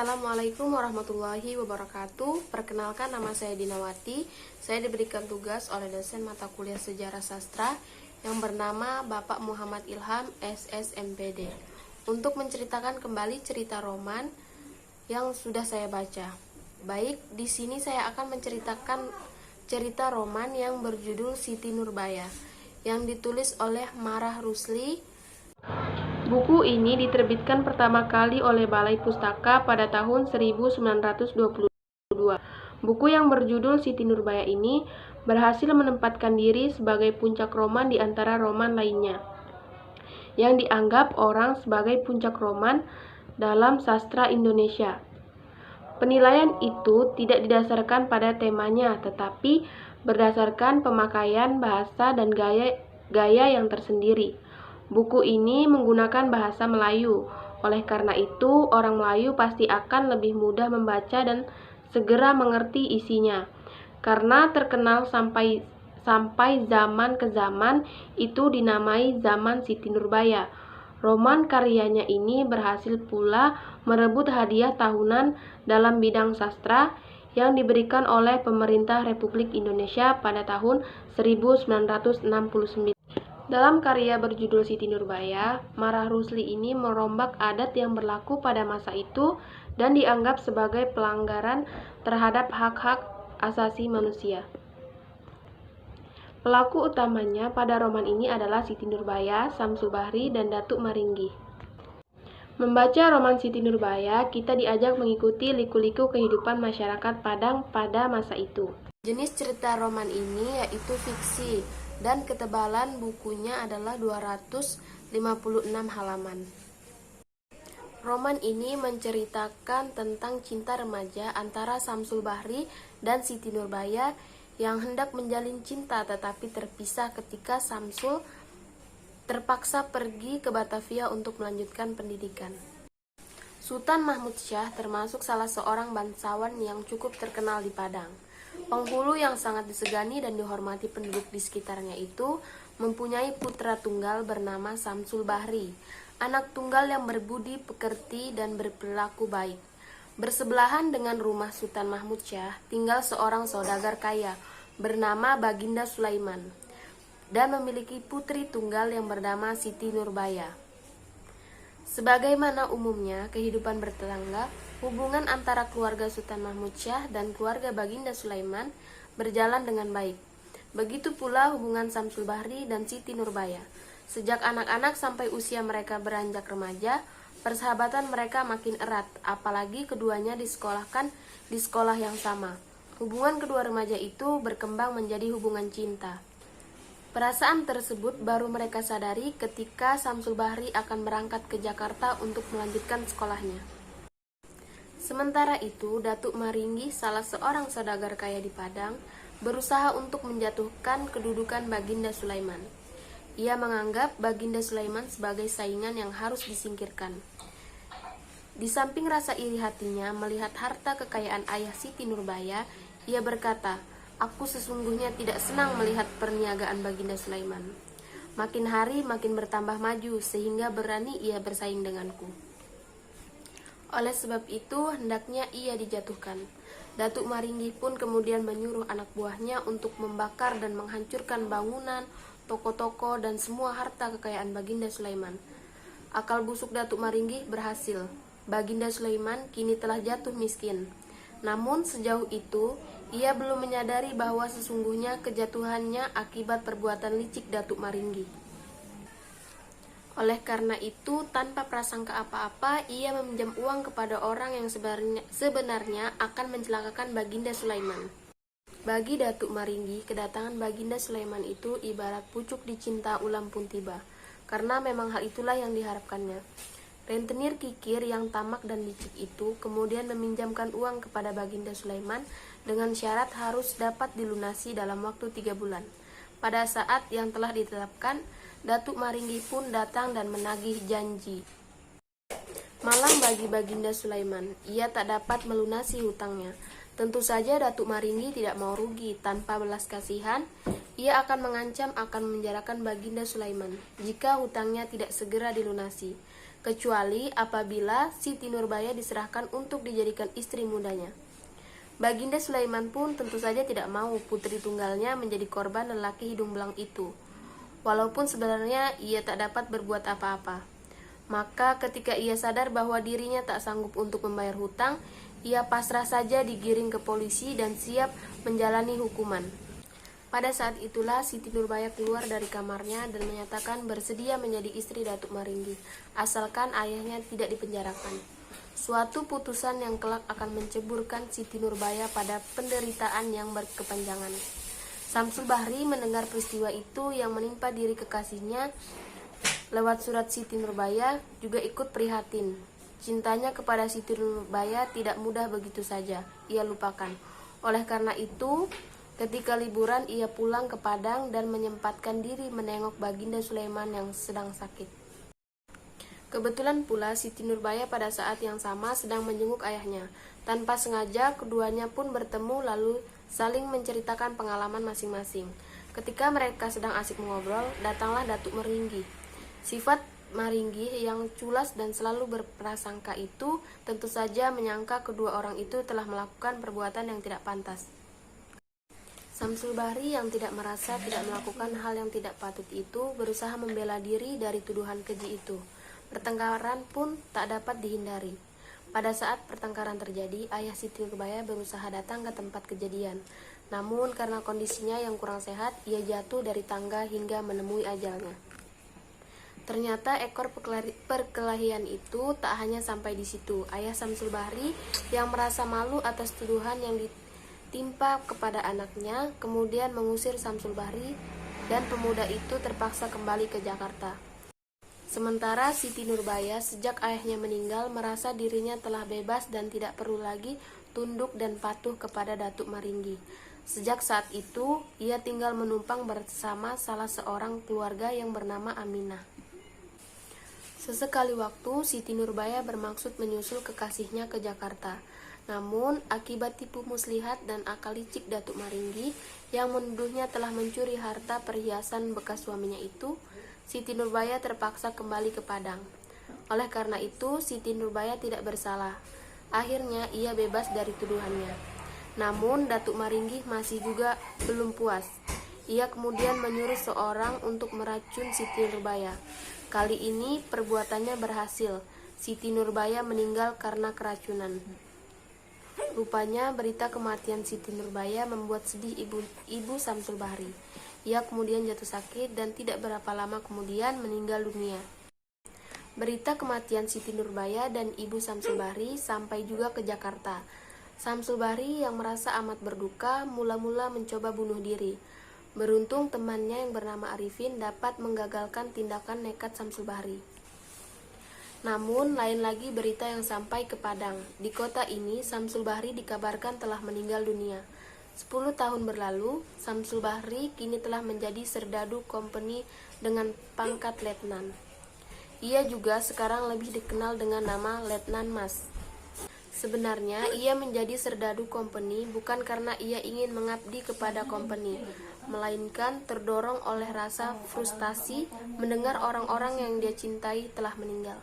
Assalamualaikum warahmatullahi wabarakatuh. Perkenalkan, nama saya Dinawati. Saya diberikan tugas oleh dosen mata kuliah Sejarah Sastra yang bernama Bapak Muhammad Ilham SSMPD untuk menceritakan kembali cerita roman yang sudah saya baca. Baik, di sini saya akan menceritakan cerita roman yang berjudul Siti Nurbaya yang ditulis oleh Marah Rusli. Buku ini diterbitkan pertama kali oleh Balai Pustaka pada tahun 1922. Buku yang berjudul Siti Nurbaya ini berhasil menempatkan diri sebagai puncak roman di antara roman lainnya, yang dianggap orang sebagai puncak roman dalam sastra Indonesia. Penilaian itu tidak didasarkan pada temanya, tetapi berdasarkan pemakaian bahasa dan gaya yang tersendiri. Buku ini menggunakan bahasa Melayu, oleh karena itu orang Melayu pasti akan lebih mudah membaca dan segera mengerti isinya. Karena terkenal sampai zaman ke zaman, itu dinamai zaman Siti Nurbaya. Roman karyanya ini berhasil pula merebut hadiah tahunan dalam bidang sastra yang diberikan oleh pemerintah Republik Indonesia pada tahun 1969. Dalam karya berjudul Siti Nurbaya, Marah Rusli ini merombak adat yang berlaku pada masa itu dan dianggap sebagai pelanggaran terhadap hak-hak asasi manusia. Pelaku utamanya pada roman ini adalah Siti Nurbaya, Samsul Bahri, dan Datuk Maringgi. Membaca roman Siti Nurbaya, kita diajak mengikuti liku-liku kehidupan masyarakat Padang pada masa itu. Jenis cerita roman ini yaitu fiksi, dan ketebalan bukunya adalah 256 halaman. Roman ini menceritakan tentang cinta remaja antara Samsul Bahri dan Siti Nurbaya yang hendak menjalin cinta tetapi terpisah ketika Samsul terpaksa pergi ke Batavia untuk melanjutkan pendidikan. Sultan Mahmud Syah termasuk salah seorang bangsawan yang cukup terkenal di Padang. Penghulu yang sangat disegani dan dihormati penduduk di sekitarnya itu mempunyai putra tunggal bernama Samsul Bahri, anak tunggal yang berbudi pekerti dan berperilaku baik. Bersebelahan dengan rumah Sultan Mahmud Syah tinggal seorang saudagar kaya bernama Baginda Sulaiman dan memiliki putri tunggal yang bernama Siti Nurbaya. Sebagaimana umumnya kehidupan bertetangga, hubungan antara keluarga Sultan Mahmud Syah dan keluarga Baginda Sulaiman berjalan dengan baik. Begitu pula hubungan Samsul Bahri dan Siti Nurbaya. Sejak anak-anak sampai usia mereka beranjak remaja, persahabatan mereka makin erat, apalagi keduanya disekolahkan di sekolah yang sama. Hubungan kedua remaja itu berkembang menjadi hubungan cinta. Perasaan tersebut baru mereka sadari ketika Samsul Bahri akan berangkat ke Jakarta untuk melanjutkan sekolahnya. Sementara itu, Datuk Maringgi, salah seorang saudagar kaya di Padang, berusaha untuk menjatuhkan kedudukan Baginda Sulaiman. Ia menganggap Baginda Sulaiman sebagai saingan yang harus disingkirkan. Di samping rasa iri hatinya melihat harta kekayaan ayah Siti Nurbaya, ia berkata, "Aku sesungguhnya tidak senang melihat perniagaan Baginda Sulaiman. Makin hari makin bertambah maju sehingga berani ia bersaing denganku. Oleh sebab itu hendaknya ia dijatuhkan." Datuk Maringgi pun kemudian menyuruh anak buahnya untuk membakar dan menghancurkan bangunan, toko-toko, dan semua harta kekayaan Baginda Sulaiman. Akal busuk Datuk Maringgi berhasil. Baginda Sulaiman kini telah jatuh miskin. Namun sejauh itu ia belum menyadari bahwa sesungguhnya kejatuhannya akibat perbuatan licik Datuk Maringgi. Oleh karena itu, tanpa prasangka apa-apa, ia meminjam uang kepada orang yang sebenarnya akan mencelakakan Baginda Sulaiman. Bagi Datuk Maringgi, kedatangan Baginda Sulaiman itu ibarat pucuk dicinta ulam pun tiba, karena memang hal itulah yang diharapkannya. Rentenir kikir yang tamak dan licik itu kemudian meminjamkan uang kepada Baginda Sulaiman dengan syarat harus dapat dilunasi dalam waktu 3 bulan. Pada saat yang telah ditetapkan, Datuk Maringgi pun datang dan menagih janji. Malang bagi Baginda Sulaiman, ia tak dapat melunasi hutangnya. Tentu saja Datuk Maringgi tidak mau rugi. Tanpa belas kasihan, ia akan mengancam akan memenjarakan Baginda Sulaiman jika hutangnya tidak segera dilunasi. kecuali apabila Siti Nurbaya diserahkan untuk dijadikan istri mudanya. Baginda Sulaiman pun tentu saja tidak mau putri tunggalnya menjadi korban lelaki hidung belang itu, walaupun sebenarnya ia tak dapat berbuat apa-apa. Maka ketika ia sadar bahwa dirinya tak sanggup untuk membayar hutang, ia pasrah saja digiring ke polisi dan siap menjalani hukuman. Pada saat itulah Siti Nurbaya keluar dari kamarnya dan menyatakan bersedia menjadi istri Datuk Maringgi, asalkan ayahnya tidak dipenjarakan. Suatu putusan yang kelak akan menceburkan Siti Nurbaya pada penderitaan yang berkepanjangan. Samsul Bahri mendengar peristiwa itu yang menimpa diri kekasihnya lewat surat Siti Nurbaya juga ikut prihatin. Cintanya kepada Siti Nurbaya tidak mudah begitu saja ia lupakan. Oleh karena itu, ketika liburan ia pulang ke Padang dan menyempatkan diri menengok Baginda Sulaiman yang sedang sakit. Kebetulan pula Siti Nurbaya pada saat yang sama sedang menjenguk ayahnya. Tanpa sengaja keduanya pun bertemu lalu saling menceritakan pengalaman masing-masing. Ketika mereka sedang asik mengobrol, datanglah Datuk Maringgi. Sifat Maringgi yang culas dan selalu berprasangka itu tentu saja menyangka kedua orang itu telah melakukan perbuatan yang tidak pantas. Samsul Bahri yang tidak merasa tidak melakukan hal yang tidak patut itu berusaha membela diri dari tuduhan keji itu. Pertengkaran pun tak dapat dihindari. Pada saat pertengkaran terjadi, ayah Siti Nurbaya berusaha datang ke tempat kejadian. Namun karena kondisinya yang kurang sehat, ia jatuh dari tangga hingga menemui ajalnya. Ternyata ekor perkelahian itu tak hanya sampai di situ. Ayah Samsul Bahri yang merasa malu atas tuduhan yang ditimpa kepada anaknya, kemudian mengusir Samsul Bahri dan pemuda itu terpaksa kembali ke Jakarta. Sementara Siti Nurbaya sejak ayahnya meninggal merasa dirinya telah bebas dan tidak perlu lagi tunduk dan patuh kepada Datuk Maringgi. Sejak saat itu, ia tinggal menumpang bersama salah seorang keluarga yang bernama Aminah. Sesekali waktu, Siti Nurbaya bermaksud menyusul kekasihnya ke Jakarta. Namun, akibat tipu muslihat dan akal licik Datuk Maringgi yang menuduhnya telah mencuri harta perhiasan bekas suaminya itu, Siti Nurbaya terpaksa kembali ke Padang. Oleh karena itu, Siti Nurbaya tidak bersalah. Akhirnya, ia bebas dari tuduhannya. Namun, Datuk Maringgi masih juga belum puas. Ia kemudian menyuruh seorang untuk meracun Siti Nurbaya. Kali ini perbuatannya berhasil. Siti Nurbaya meninggal karena keracunan. Rupanya berita kematian Siti Nurbaya membuat sedih ibu Samsul Bahri. Ia kemudian jatuh sakit dan tidak berapa lama kemudian meninggal dunia. Berita kematian Siti Nurbaya dan ibu Samsul Bahri sampai juga ke Jakarta. Samsul Bahri yang merasa amat berduka mula-mula mencoba bunuh diri. Beruntung temannya yang bernama Arifin dapat menggagalkan tindakan nekat Samsul Bahri. Namun, lain lagi berita yang sampai ke Padang. Di kota ini, Samsul Bahri dikabarkan telah meninggal dunia. 10 tahun berlalu, Samsul Bahri kini telah menjadi serdadu kompeni dengan pangkat letnan. Ia juga sekarang lebih dikenal dengan nama Letnan Mas. Sebenarnya, ia menjadi serdadu kompeni bukan karena ia ingin mengabdi kepada kompeni, melainkan terdorong oleh rasa frustasi mendengar orang-orang yang dia cintai telah meninggal.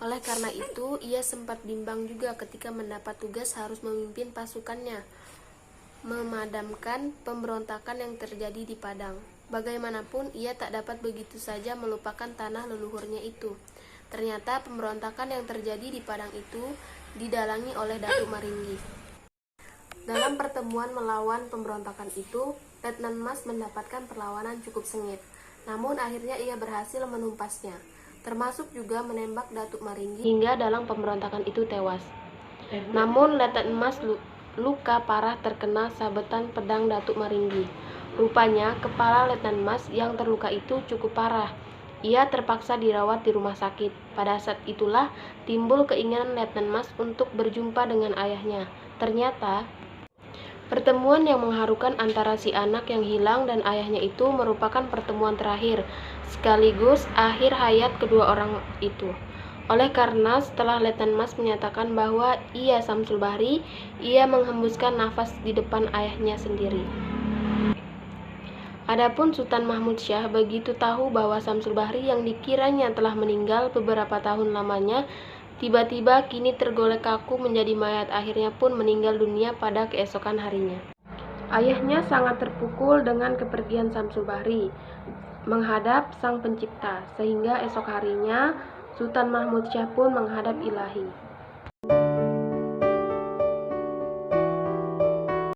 Oleh karena itu, ia sempat bimbang juga ketika mendapat tugas harus memimpin pasukannya memadamkan pemberontakan yang terjadi di Padang. Bagaimanapun, ia tak dapat begitu saja melupakan tanah leluhurnya itu. Ternyata pemberontakan yang terjadi di Padang itu didalangi oleh Datuk Maringgi. Dalam pertemuan melawan pemberontakan itu, Letnan Mas mendapatkan perlawanan cukup sengit. Namun akhirnya ia berhasil menumpasnya, termasuk juga menembak Datuk Maringgi hingga dalam pemberontakan itu tewas. Namun Letnan Mas luka parah terkena sabetan pedang Datuk Maringgi. Rupanya kepala Letnan Mas yang terluka itu cukup parah. Ia terpaksa dirawat di rumah sakit. Pada saat itulah timbul keinginan Letnan Mas untuk berjumpa dengan ayahnya. Ternyata pertemuan yang mengharukan antara si anak yang hilang dan ayahnya itu merupakan pertemuan terakhir, sekaligus akhir hayat kedua orang itu. Oleh karena setelah Letnan Mas menyatakan bahwa ia Samsul Bahri, ia menghembuskan nafas di depan ayahnya sendiri. Adapun Sultan Mahmud Syah begitu tahu bahwa Syamsul Bahri yang dikiranya telah meninggal beberapa tahun lamanya, tiba-tiba kini tergolek kaku menjadi mayat, akhirnya pun meninggal dunia pada keesokan harinya. Ayahnya sangat terpukul dengan kepergian Syamsul Bahri menghadap Sang Pencipta, sehingga esok harinya Sultan Mahmud Syah pun menghadap Ilahi.